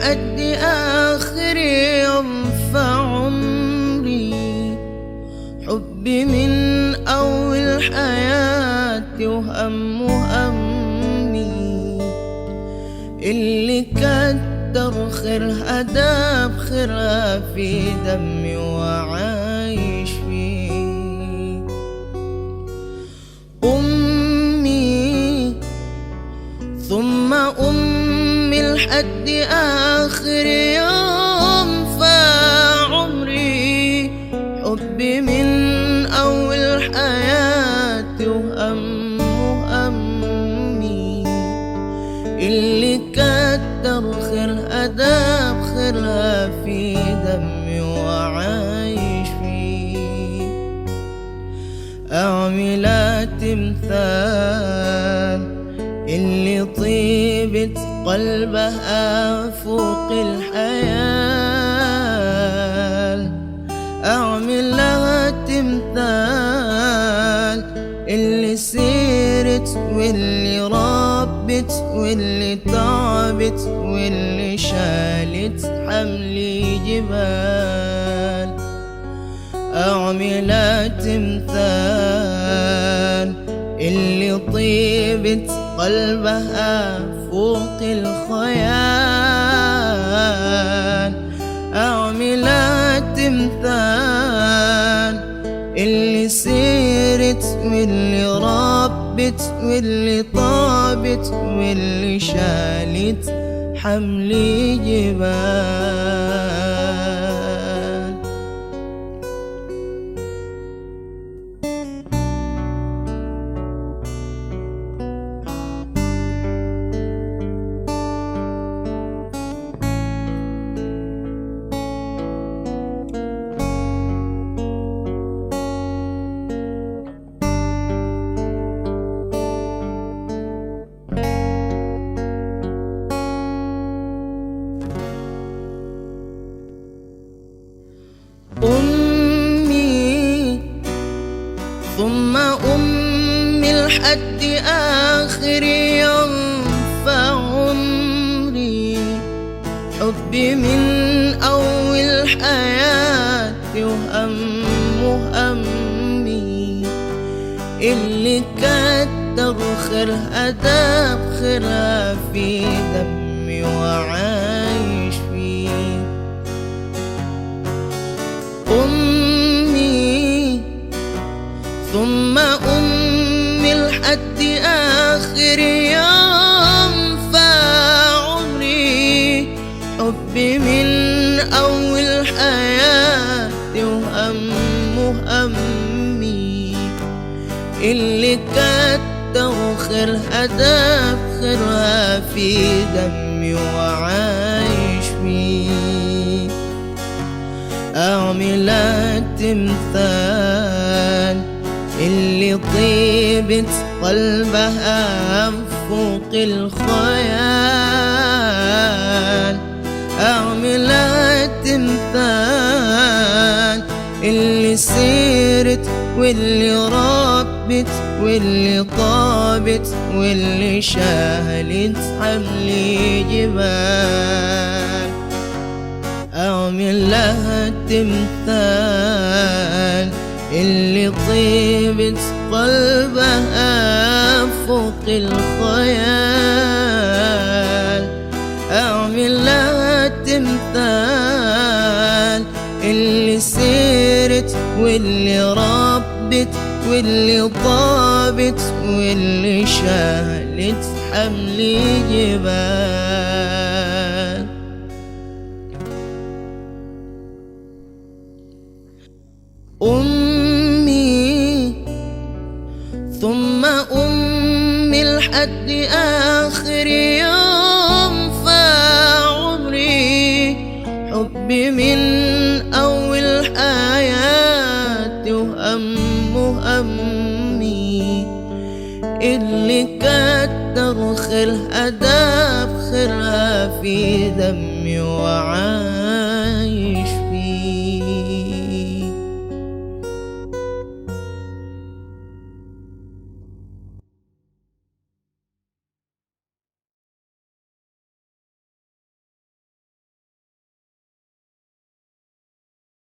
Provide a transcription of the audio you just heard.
لحد آخر يوم في عمري. حبي من أول حياتي وهم همي، اللي كتر خيرها داب خيرها في دمي وعايش فيه. أمي ثم أمي لحد آخر يوم في عمري. حبي من أول حياتي وهم همي، اللي كتر خيرها داب خيرها في دمي وعايش فيه. أعمل تمثال اللي طيبت قلبها فوق الحيال. أعمل لها تمثال اللي سيرت واللي ربت واللي تعبت واللي شالت حمل جبال. أعمل تمثال اللي طيبت قلبها فوق الخيال. أعمل تمثال اللي سيرت واللي ربت واللي طابت واللي شالت حمل جبال. أمي ثم أمي لحد آخر يوم في عمري. حبي من أول حياتي وهم همي، اللي كتر خيرها داب خيرها في دمي وعايش فيه. أمي ثم أمي لحد آخر يوم في عمري. حبي من أول حياتي وهم همي، اللي كتر خيرها داب خيرها في دمي وعايش فيه. أعمل تمثال اللي طيبت قلبها فوق الخيال. أعمل تمثال اللي سيرت واللي ربت واللي طابت واللي شالت حمل جبال. أعمل لها تمثال اللي طيبت قلبها فوق الخيال. أعمل لها تمثال اللي سيرت واللي ربت واللي طابت واللي شالت حمل جبال. أمي ثم أمي لحد آخر يوم في عمري. حبي من أول حياتي وهم همي، اللي كتر خيرها داب خيرها في دمي وعايش